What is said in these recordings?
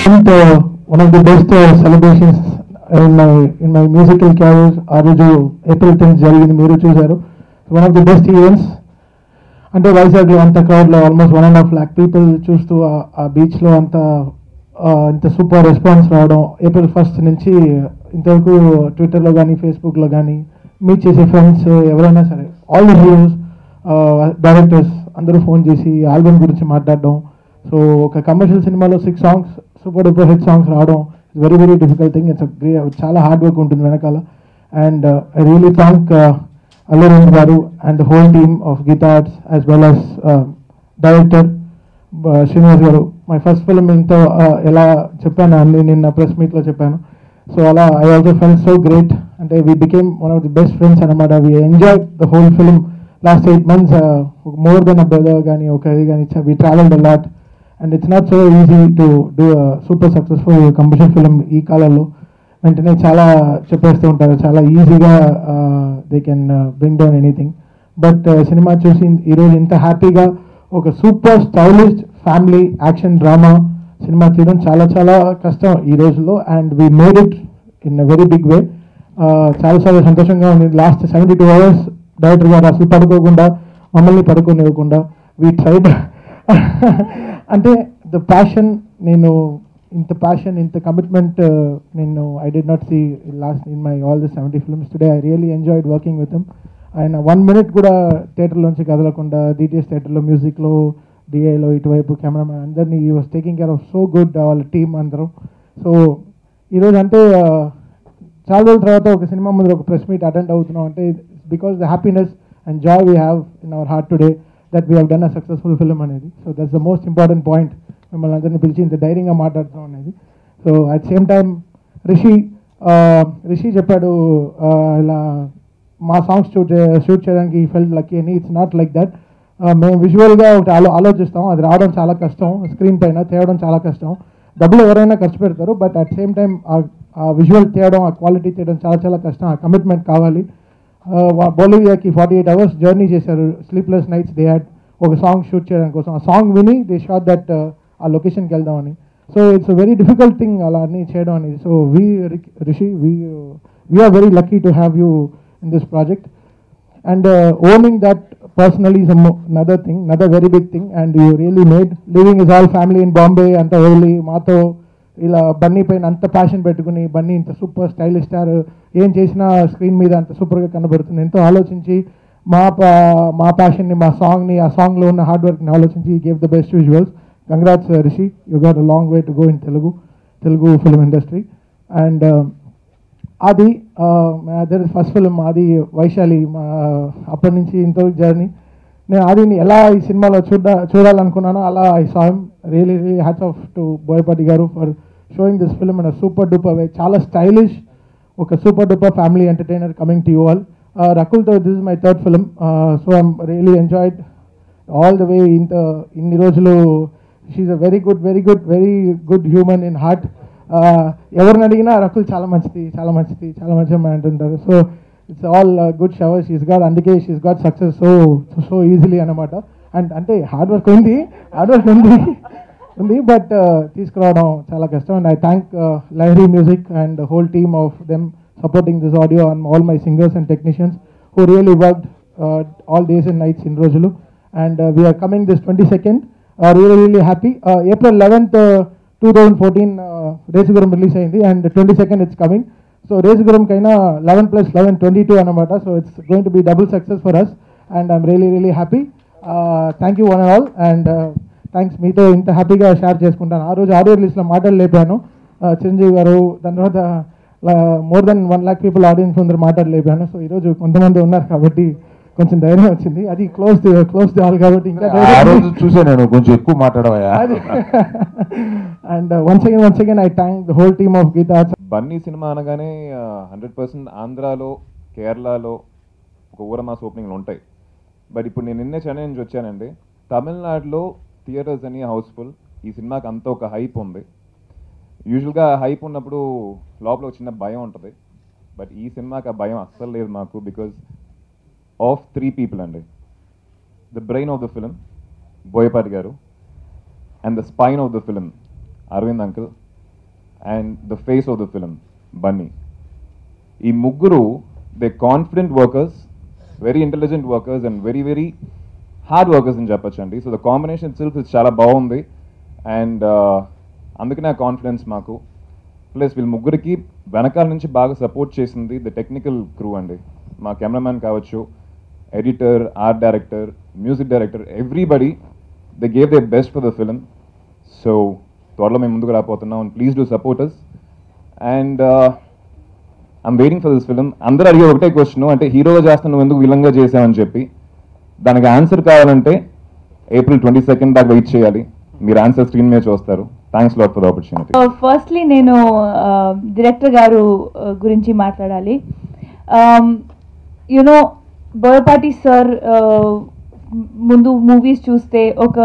One of the best celebrations in my musical career ఆ రోజు April 10th జరిగింది, మీరు చూశారు. One of the best events. అంటే వైజాగ్లో అంత క్రౌడ్లో ఆల్మోస్ట్ 1.5 lakh పీపుల్ చూస్తూ ఆ బీచ్లో అంత ఇంత సూపర్ రెస్పాన్స్ రావడం, ఏప్రిల్ 1st నుంచి ఇంతవరకు ట్విట్టర్లో కానీ ఫేస్బుక్లో కానీ మీట్ చేసే ఫ్రెండ్స్ ఎవరైనా సరే, ఆల్ ది హీరోస్, డైరెక్టర్స్ అందరూ ఫోన్ చేసి ఆల్బమ్ గురించి మాట్లాడడం. సో ఒక కమర్షియల్ సినిమాలో 6 songs super duper hit songs రావడం it's very very difficult thing. చాలా హార్డ్ వర్క్ ఉంటుంది వెనకాల. And I really thank Allu Aravind garu and the whole team of Geetha Arts as well as director Srinivas garu. My first film ఇంత ఎలా చెప్పాను అన్ని నిన్న ప్రెస్ మీట్లో చెప్పాను. సో అలా I also fell so great. అంటే we became one of the best friends అనమాట. We enjoy the whole film last 8 months, more than a brother కానీ ఒక ఇది కానీ. We travelled a lot and it's not so easy to do super successful commercial film ఈ కాలంలో. వెంటనే చాలా చెప్పేస్తూ ఉంటారు, చాలా ఈజీగా they can bring down anything. But cinema చూసి ఈరోజు ఇంత హ్యాపీగా ఒక super stylish family action drama cinema తీయడం చాలా చాలా కష్టం ఈ రోజుల్లో. And we made it in a very big way. చాలా చాలా సంతోషంగా ఉంది. లాస్ట్ 72 hours డైరెక్టర్ గారు అసలు పడుకోకుండా, మమ్మల్ని పడుకోనివ్వకుండా వీ ట్రైడ్. అంటే ద ప్యాషన్, నేను ఇంత ప్యాషన్, ఇంత కమిట్మెంట్ నేను I did not see last in my all the 70 films. Today I really enjoyed working with him. ఆయన 1 minute కూడా థియేటర్లోంచి కదలకుండా, డిటిఎస్ థియేటర్లో, మ్యూజిక్లో, డిఐలో, ఇటువైపు కెమెరామెన్ అందరినీ ఈ was taking care of so good, వాళ్ళ టీమ్ అందరం. సో ఈరోజు అంటే చాలా రోజుల తర్వాత ఒక సినిమా ముందు ఒక ప్రెస్ మీట్ అటెండ్ అవుతున్నాం అంటే because the happiness and joy we have in our heart today that we have done a successful film అనేది. So that's the most important point. మిమ్మల్ని అందరినీ పిలిచి ఇంత ధైర్యంగా మాట్లాడుతున్నాం అనేది. So at same time Rishi చెప్పాడు ఇలా మా సాంగ్స్ షూట్ చేయడానికి ఫెల్ట్ లక్కీ అని. It's not like that. మేము విజువల్గా ఒకటి ఆలోచిస్తాం, అది రావడం చాలా కష్టం, స్క్రీన్ పైన తేవడం చాలా కష్టం. డబ్బులు ఎవరైనా ఖర్చు పెడతారు, బట్ అట్ సేమ్ టైం ఆ విజువల్ తీయడం, ఆ క్వాలిటీ తీయడం చాలా చాలా కష్టం. ఆ కమిట్మెంట్ కావాలి. బొలివియాకి 48 hours జర్నీ చేశారు, స్లీప్లెస్ నైట్స్ దే హ్యాడ్ ఒక సాంగ్ షూట్ చేయడం కోసం. ఆ సాంగ్ విని దే షాట్ దట్ ఆ లొకేషన్కి వెళ్దామని. So it's a very difficult thing అలా అన్నీ చేయడం అనేది. So Rishi we are very lucky to have you in this project. And owning that personally is another thing, another very big thing. And you really made living is all family in Bombay anta early maato ila bunny paina anta passion pettukoni bunny inta super stylish star em chesina screen meeda anta super ga kanabadutundi ento ఆలోచించి మా passion ni ma song ni aa song lo unna hard work ni ఆలోచించి gave the best visuals. Congrats Rishi, you got a long way to go in Telugu film industry. And అది there is first film, అది వైశాలి. అప్పటి నుంచి ఇంతవరకు journey. నేను ఆదిని ఎలా ఈ సినిమాలో చూడాలనుకున్నానో అలా I saw him. Really hats off to Boyapati garu for showing this film in a super duper way. చాలా స్టైలిష్, ఒక super duper family entertainer coming to you all. రకుల్తో this is my third film. So I'm really enjoyed all the way. ఇన్ని రోజులు she's a very good human in heart. ఎవరిని అడిగినా రకుల్ చాలా మంచిగా అంటుంటారు. So it's all good shower she's got. అందుకే she's got success so easily అనమాట. And అంటే హార్డ్ వర్క్ ఉంది బట్ తీసుకురావడం చాలా కష్టం. And I thank Lahari music and whole team of them supporting this audio and all my singers and technicians who really worked all days and nights ఇన్ని రోజులు. And we're coming this 22nd. Really happy. April 11th 2014 Race Gurram release అయింది and 22nd it's coming. So రేసుగురంకైనా 11 + 11 22 అనమాట. So it's going to be double success for us and I'm really happy. Thank you one and all. And thanks, మీతో ఇంత హ్యాపీగా share చేసుకుంటాను. ఆ రోజు audio రిలీజ్లో మాటలు లేపాను చిరంజీవి గారు, దాని తర్వాత more than 1 lakh people audience ముందర మాటలు లేపాను. సో ఈరోజు కొంతమంది ఉన్నారు కాబట్టి కొంచెం ధైర్యం వచ్చింది. అది క్లోజ్ హాల్ కాబట్టి ఇంకా చూసాను కొంచెం ఎక్కువ మాట్లాడవా. And once again I thank the whole team of Geetha. Bunny cinema అనగానే 100% ఆంధ్రాలో, కేరళలో ఒక ఊరమాస్ ఓపెనింగ్లు ఉంటాయి. బట్ ఇప్పుడు నేను నిన్నే చెన్నై నుంచి వచ్చానండి. తమిళనాడులో థియేటర్స్ అని హౌస్ఫుల్. ఈ సినిమాకి అంతా ఒక హైప్ ఉంది. యూజువల్గా హైప్ ఉన్నప్పుడు లోపల ఒక చిన్న భయం ఉంటుంది. బట్ ఈ సినిమాకి ఆ భయం అస్సలు లేదు మాకు. బికాజ్ ఆఫ్ 3 people అండి. The brain of the film Boyapati garu, and the spine of the film Aravind uncle, and the face of the film Bunny. ఈ ముగ్గురు they confident workers, very intelligent workers and very very hard workers అని చెప్పచ్చండి. So the combination self చాలా బాగుంది and అందుకనే ఆ confidence మాకు. Plus వీళ్ళు ముగ్గురికి వెనకాల నుంచి బాగా సపోర్ట్ చేసింది ద టెక్నికల్ క్రూ అండి. మా కెమెరామ్యాన్ కావచ్చు, editor, art director, music director, everybody they gave their best for the film. So త్వరలో మేము ముందుకు రాబోతున్నాం and please do support us. And I'm waiting for this film. అందరూ అడిగే ఒకటే క్వశ్చన్, అంటే హీరోగా చేస్తాను నువ్వు ఎందుకు విలన్గా చేసావని చెప్పి. దానికి ఆన్సర్ కావాలంటే April 22 దాకా వెయిట్ చేయాలి. మీరు ఆన్సర్ స్క్రీన్ మీద చూస్తారు. Thanks lot for the opportunity. Firstly నేను డైరెక్టర్ గారు గురించి మాట్లాడాలి. యునో బోయపాటి సార్ ముందు మూవీస్ చూస్తే ఒక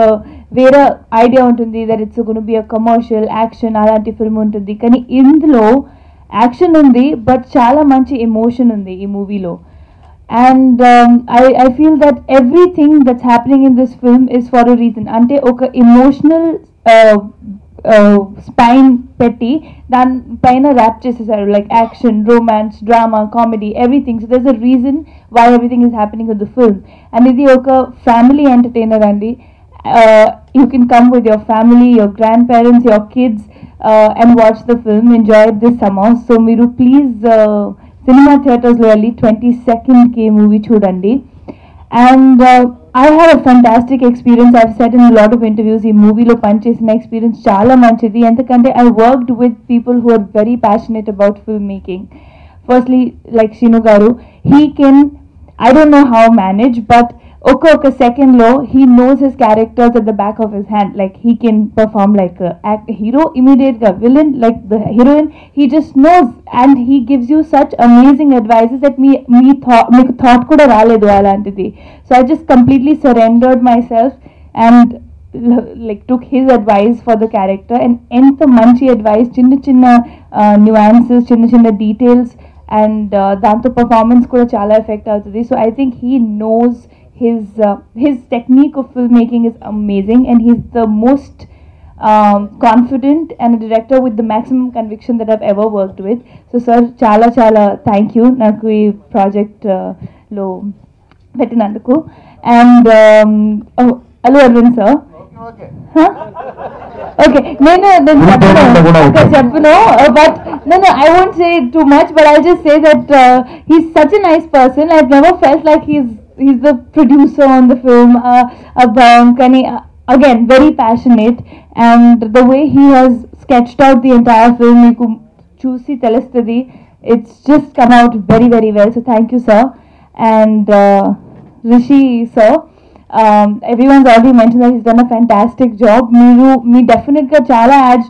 వేరే ఐడియా ఉంటుంది, that it's gonna be a commercial action అలాంటి ఫిల్మ్ ఉంటుంది. కానీ ఇందులో యాక్షన్ ఉంది బట్ చాలా మంచి ఎమోషన్ ఉంది ఈ మూవీలో. And I feel that everything that's happening in this film is for a reason. Ante oka emotional spine petti dan paina wrap chesaru, like action, romance, drama, comedy, everything. So there's a reason why everything is happening in the film. And idi oka family entertainer andi. You can come with your family, your grandparents, your kids and watch the film, enjoy it this summer. So miru please cinema థియేటర్స్లో వెళ్ళి 22nd movie చూడండి. And I have a fantastic experience. I sat in lot of interviews ఈ మూవీలో పనిచేసిన experience చాలా మంచిది. ఎందుకంటే I worked with people who are very passionate about film making. Firstly like Srinu garu, he can, I don't know how manage, but ఒక్కొక్క సెకండ్లో he knows his characters at the back of his hand. Like he can perform like hero ఇమీడియట్గా, villain like the heroine, he just knows and he gives you such amazing advises that మీకు thought కూడా రాలేదు అలాంటిది. So I just completely surrendered myself and like took his advice for the character, and ఎంత మంచి advice, చిన్న nuances, చిన్న details, and దాంతో performance కూడా చాలా ఎఫెక్ట్ అవుతుంది. So I think he knows his technique of filmmaking is amazing, and he's the most confident and a director with the maximum conviction that I've ever worked with. So sir, చాలా thank you నాకు ఈ project లో పెట్టినందుకు. And Allu Arvind sir, okay, చెప్పను, but no, I won't say too much, but I'll just say that he's such a nice person. I've never felt like he's the producer on the film, Kani, again very passionate, and the way he has sketched out the entire film, meeku chusi telustadi, it's just come out very very well. So thank you sir. And Rishi sir, everyone's already mentioned that he's done a fantastic job. Me definitely ga chaala ads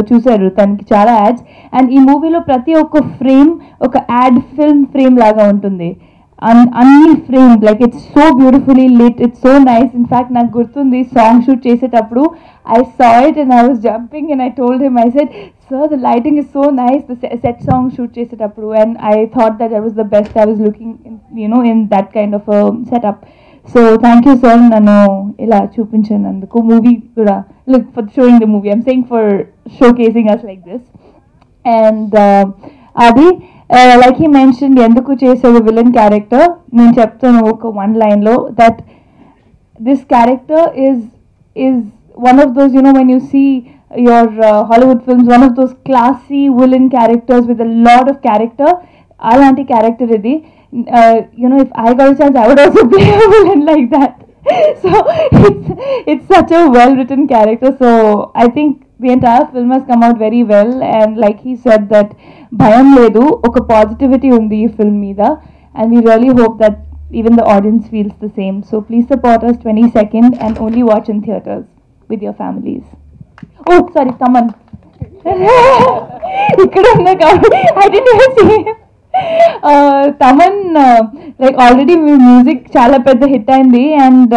chusaru, taniki chaala ads, and ee movie lo prati oka frame oka ad film frame laga untundi. Anni framed, like it's so beautifully lit, it's so nice. In fact నాకు గుర్తుంది song shoot చేసేటప్పుడు I saw it and I was jumping, and I told him, I said, sir, the lighting is so nice, the set song shoot చేసేటప్పుడు, and I thought that was the best I was looking in that kind of a setup. So thank you sir, nanu ila చూపించినందుకు. Movie కూడా, look, for showing the movie, I'm saying for showcasing us like this. And Adi, like he mentioned, ఎందుకు చేసాడు villain character, నేను చెప్తాను ఒక one line లో, that this character is one of those, when you see your Hollywood films, one of those classy villain characters with a lot of character. అలాంటి character ఇది. If I got a chance, I would also play a villain like that. So it's such a well written character. So I think the entire film has come out very well, and like he said, that bhayam ledu, oka positivity undi ee film meeda, and we really hope that even the audience feels the same. So please support us 22nd, and only watch in theaters with your families. Oh sorry, Taman. ikkada unna kabatti I didn't even see him. Taman, like already music chala pedda hit ayindi, and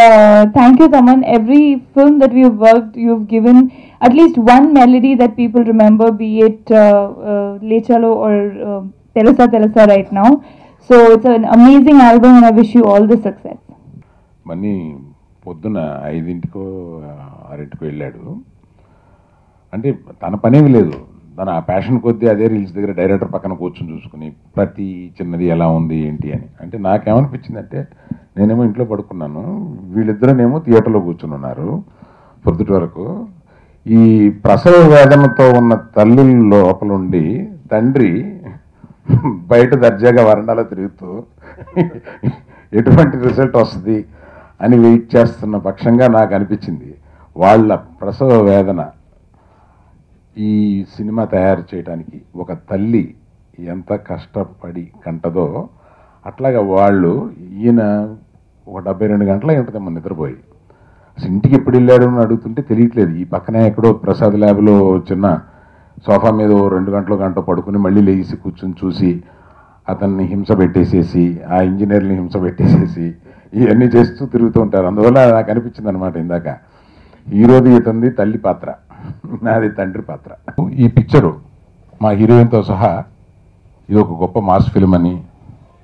thank you Taman. Every film that we've worked, you've given at least one melody that people remember, be it Lechalo or Telusa right now. So it's an amazing album, and I wish you all the success. Money పొద్దున 5కో 6కో వెళ్ళాడు. అంటే తన పనేమి లేదు, దాని ఆ passion కొద్దీ అదే reels దగ్గర డైరెక్టర్ పక్కన కూర్చొని చూసుకుని ప్రతి చిన్నది ఎలా ఉంది ఏంటి అని. అంటే నాకేమనిపించిందంటే నేనేమో ఇంట్లో పడుకున్నాను, వీళ్ళిద్దరేమో థియేటర్లో కూర్చుని ఉన్నారు పొద్దుటి వరకు. ఈ ప్రసవ వేదనతో ఉన్న తల్లి లోపలుండి తండ్రి బయట దర్జాగా వరండాలో తిరుగుతూ ఎటువంటి రిజల్ట్ వస్తుంది అని వెయిట్ చేస్తున్న పక్షంగా నాకు అనిపించింది. వాళ్ళ ప్రసవ వేదన ఈ సినిమా తయారు చేయడానికి ఒక తల్లి ఎంత కష్టపడి కంటదో అట్లాగా వాళ్ళు ఈయన ఒక 72 గంటలు ఉంటుందేమో నిద్రపోయి. అసలు ఇంటికి ఎప్పుడు వెళ్ళాడు అని అడుగుతుంటే తెలియట్లేదు. ఈ పక్కనే ఎక్కడో ప్రసాద్ ల్యాబ్లో చిన్న సోఫా మీద 2 గంటలు పడుకుని మళ్ళీ లేచి కూర్చొని చూసి అతన్ని హింస పెట్టేసేసి ఆ ఇంజనీర్ని హింస పెట్టేసేసి ఇవన్నీ చేస్తూ తిరుగుతూ ఉంటారు. అందువల్ల నాకు అనిపించింది అనమాట ఇందాక, ఈరోజు ఇతంది తల్లి పాత్ర, నాది తండ్రి పాత్ర. ఈ పిక్చరు మా హీరోయిన్తో సహా ఇది ఒక గొప్ప మాస్ ఫిల్మ్ అని,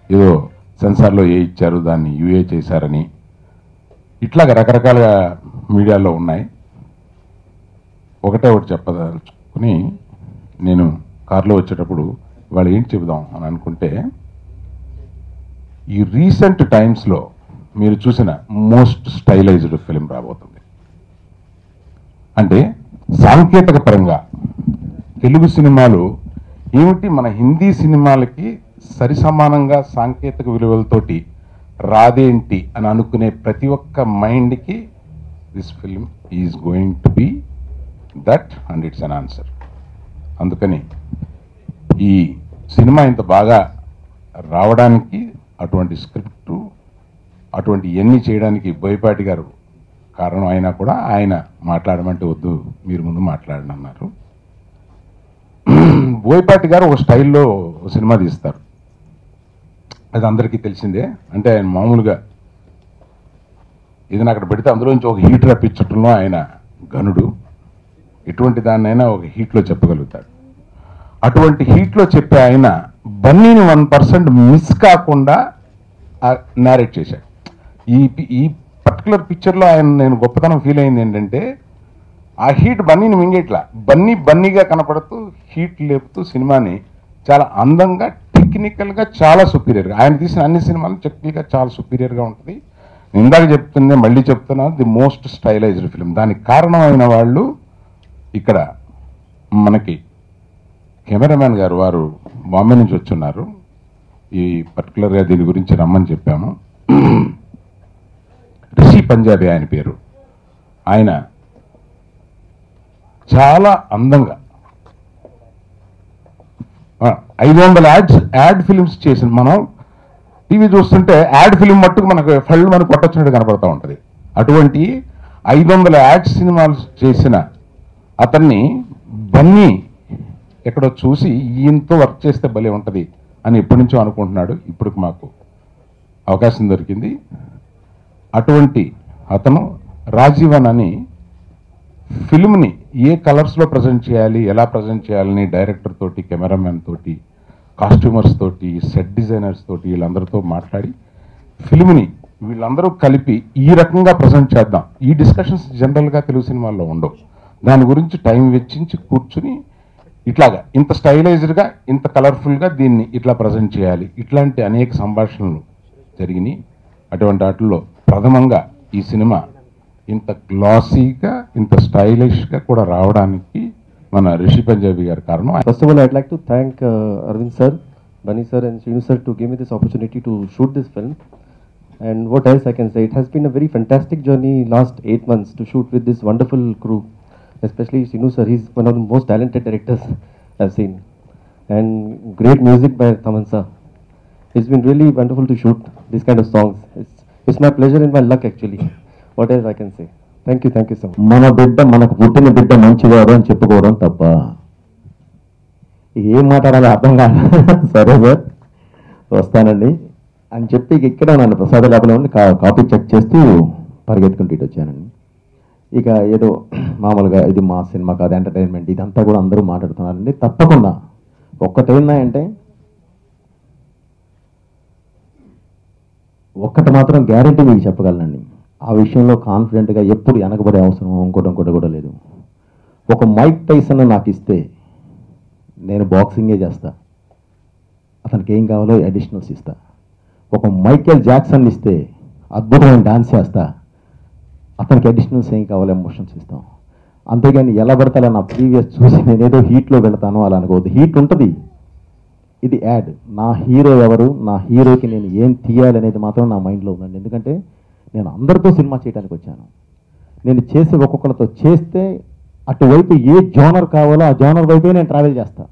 ఏదో సెన్సార్లో ఏ ఇచ్చారు దాన్ని యూఏ చేశారని ఇట్లాగ రకరకాలుగా మీడియాలో ఉన్నాయి. ఒకటి చెప్పదలుచుకుని నేను కారులో వచ్చేటప్పుడు వాళ్ళు ఏంటి చెబుదాం అని అనుకుంటే, ఈ రీసెంట్ టైమ్స్లో మీరు చూసిన మోస్ట్ స్టైలైజ్డ్ ఫిలిం రాబోతుంది. అంటే సాంకేతిక పరంగా తెలుగు సినిమాలు ఏమిటి మన హిందీ సినిమాలకి సరి సమానంగా సాంకేతిక విలువలతోటి రాదేంటి అని అనుకునే ప్రతి ఒక్క మైండ్కి this film is going to be that and it's an answer. అందుకని ఈ సినిమా ఇంత బాగా రావడానికి అటువంటి స్క్రిప్టు అటువంటి ఇవన్నీ చేయడానికి బోయపాటి గారు కారణం అయినా కూడా ఆయన మాట్లాడమంటే వద్దు మీరు ముందు మాట్లాడండి అన్నారు. బోయపాటి గారు ఒక స్టైల్లో సినిమా తీస్తారు, అది అందరికీ తెలిసిందే. అంటే ఆయన మామూలుగా ఏదైనా అక్కడ పెడితే అందులోంచి ఒక హీట్ రప్పించడంలో ఆయన గనుడు. ఎటువంటి దాన్నైనా ఒక హీట్లో చెప్పగలుగుతాడు. అటువంటి హీట్లో చెప్పే ఆయన బన్నీని 1% మిస్ కాకుండా నేరేట్ చేశాడు. ఈ పర్టికులర్ పిక్చర్లో ఆయన నేను గొప్పతనం ఫీల్ అయింది ఏంటంటే, ఆ హీట్ బన్నీని మింగేట్లా, బన్నీగా కనపడుతూ హీట్ లేపుతూ సినిమాని చాలా అందంగా టెక్నికల్గా చాలా సుపీరియర్గా, ఆయన తీసిన అన్ని సినిమాలు టెక్నికల్గా చాలా సుపీరియర్గా ఉంటుంది. ఇందాక చెప్తుందే మళ్ళీ చెప్తున్నా, ది మోస్ట్ స్టైలైజ్డ్ ఫిలిం. దానికి కారణమైన వాళ్ళు ఇక్కడ మనకి కెమెరామ్యాన్ గారు, వారు బాంబే నుంచి వచ్చున్నారు. ఈ పర్టికులర్గా దీని గురించి రమ్మని చెప్పాము. రిషి పంజాబీ ఆయన పేరు. ఆయన చాలా అందంగా 500 యాడ్ ఫిలిమ్స్ చేసిన, మనం టీవీ చూస్తుంటే యాడ్ ఫిలిం మట్టుకు మనకు ఫళ్ళు మనకు కొట్టొచ్చినట్టు కనపడుతూ ఉంటుంది. అటువంటి 500 యాడ్ సినిమాలు చేసిన అతన్ని బన్నీ ఎక్కడో చూసి ఈయనతో వర్క్ చేస్తే భలే ఉంటుంది అని ఎప్పటి నుంచో అనుకుంటున్నాడు. ఇప్పుడు మాకు అవకాశం దొరికింది. అటువంటి అతను రాజీవన్ అని ఫిల్మ్ని ఏ కలర్స్లో ప్రజెంట్ చేయాలి, ఎలా ప్రజెంట్ చేయాలని డైరెక్టర్ తోటి, కెమెరామెన్ తోటి, కాస్ట్యూమర్స్ తోటి, సెట్ డిజైనర్స్ తోటి వీళ్ళందరితో మాట్లాడి ఫిల్మ్ని వీళ్ళందరూ కలిపి ఈ రకంగా ప్రజెంట్ చేద్దాం. ఈ డిస్కషన్స్ జనరల్గా తెలుగు సినిమాల్లో ఉండవు. దాని గురించి టైం వెచ్చించి కూర్చుని ఇట్లాగా ఇంత స్టైలైజ్డ్గా ఇంత కలర్ఫుల్గా దీన్ని ఇట్లా ప్రజెంట్ చేయాలి, ఇట్లాంటి అనేక సంభాషణలు జరిగినాయి. అటువంటి వాటిల్లో ప్రథమంగా ఈ సినిమా ఇంత గ్లాసీగా ఇంత స్టైలిష్గా కూడా రావడానికి మన రిషి పంజాబీ గారి కారణం. First of all, I'd like to thank Arvind sir, Bunny sir and Srinu sir to give me this opportunity to shoot this film. And what else I can say, it has been a very fantastic journey last 8 months to shoot with this wonderful crew, especially Srinu sir. He's one of the most talented directors I've seen, and great music by Taman sir. It's been really wonderful to shoot this kind of songs. It's my pleasure and my luck actually. What else I can say? Thank you so much. మన బిడ్డ, మనకు పుట్టిన బిడ్డ మంచివాడు అని చెప్పుకోవడం తప్ప ఏం మాట్లాడాలో అర్థం కాదు. సరే సార్ వస్తానండి అని చెప్పి ఇక్కడ నన్ను ప్రసాద ల్యాబ్లో ఉండి కాపీ చెక్ చేస్తూ పరిగెత్తుకుంటూ ఇటు వచ్చానండి. ఇక ఏదో మామూలుగా ఇది మా సినిమా కాదు, ఎంటర్టైన్మెంట్, ఇదంతా కూడా అందరూ మాట్లాడుతున్నారండి. తప్పకుండా ఒక్కటేందంటే, ఒక్కటి మాత్రం గ్యారంటీ మీకు చెప్పగలనండి, ఆ విషయంలో కాన్ఫిడెంట్గా ఎప్పుడు వెనకబడే అవసరం ఇంకోటి కూడా లేదు. ఒక మైక్ టైసన్ నాకు ఇస్తే నేను బాక్సింగే చేస్తా, అతనికి ఏం కావాలో అడిషనల్స్ ఇస్తా. ఒక మైకేల్ జాక్సన్ ఇస్తే అద్భుతమైన డాన్స్ చేస్తా, అతనికి అడిషనల్స్ ఏం కావాలో ఎమోషన్స్ ఇస్తాం. అంతేగాని ఎలా పడతా నా ప్రీవియస్ చూసి నేనేదో హీట్లో వెళతాను అలా అనుకోవద్దు. హీట్ ఉంటుంది, ఇది యాడ్. నా హీరో ఎవరు, నా హీరోకి నేను ఏం తీయాలనేది మాత్రం నా మైండ్లో ఉందండి. ఎందుకంటే నేను అందరితో సినిమా చేయడానికి వచ్చాను. నేను చేసే ఒక్కొక్కరితో చేస్తే అటువైపు ఏ జోనర్ కావాలో ఆ జోనర్ వైపే నేను ట్రావెల్ చేస్తాను,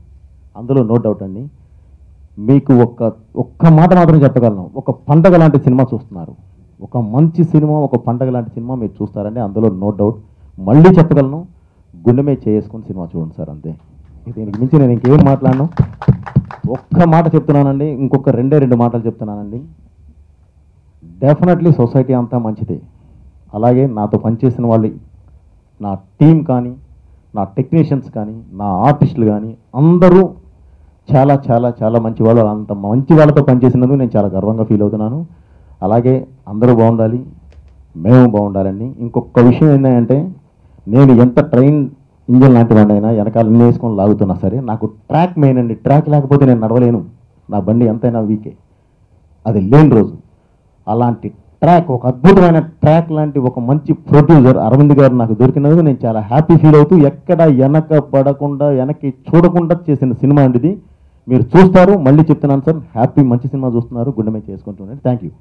అందులో నో డౌట్ అండి. మీకు ఒక్క మాట మాత్రం చెప్పగలను, ఒక పండగ లాంటి సినిమా చూస్తున్నారు, ఒక మంచి సినిమా, ఒక పండగ లాంటి సినిమా మీరు చూస్తారండి, అందులో నో డౌట్. మళ్ళీ చెప్పగలను, గుండె మీద చేసుకుని సినిమా చూడండి సార్, అంతే. దీనికి మించి నేను ఇంకేం మాట్లాడను. ఒక్క మాట చెప్తున్నానండి, ఇంకొక రెండు మాటలు చెప్తున్నానండి. డెఫినెట్లీ సొసైటీ అంతా మంచిదే, అలాగే నాతో పనిచేసిన వాళ్ళు, నా టీం కానీ, నా టెక్నీషియన్స్ కానీ, నా ఆర్టిస్టులు కానీ అందరూ చాలా చాలా చాలా మంచి వాళ్ళు. అంత మంచి వాళ్ళతో పనిచేసినందుకు నేను చాలా గర్వంగా ఫీల్ అవుతున్నాను. అలాగే అందరూ బాగుండాలి, మేము బాగుండాలండి. ఇంకొక విషయం ఏంటంటే, నేను ఎంత ట్రైన్ ఇంజన్ లాంటి వాడినైనా వెనకాల అన్నీ వేసుకొని లాగుతున్నా సరే, నాకు ట్రాక్ మెయిన్ అండి. ట్రాక్ లేకపోతే నేను నడవలేను, నా బండి ఎంతైనా వీకే, అది లేని రోజు. అలాంటి ట్రాక్, ఒక అద్భుతమైన ట్రాక్ లాంటి ఒక మంచి ప్రొడ్యూసర్ అరవింద్ గారు నాకు దొరికినందుకు నేను చాలా హ్యాపీ ఫీల్ అవుతూ, ఎక్కడ వెనక పడకుండా వెనక్కి చూడకుండా చేసిన సినిమా అండి ఇది. మీరు చూస్తారు, మళ్ళీ చెప్తున్నాను సార్, హ్యాపీ, మంచి సినిమా చూస్తున్నారు, గుండె మీద చేసుకుంటున్నాను. Thank you.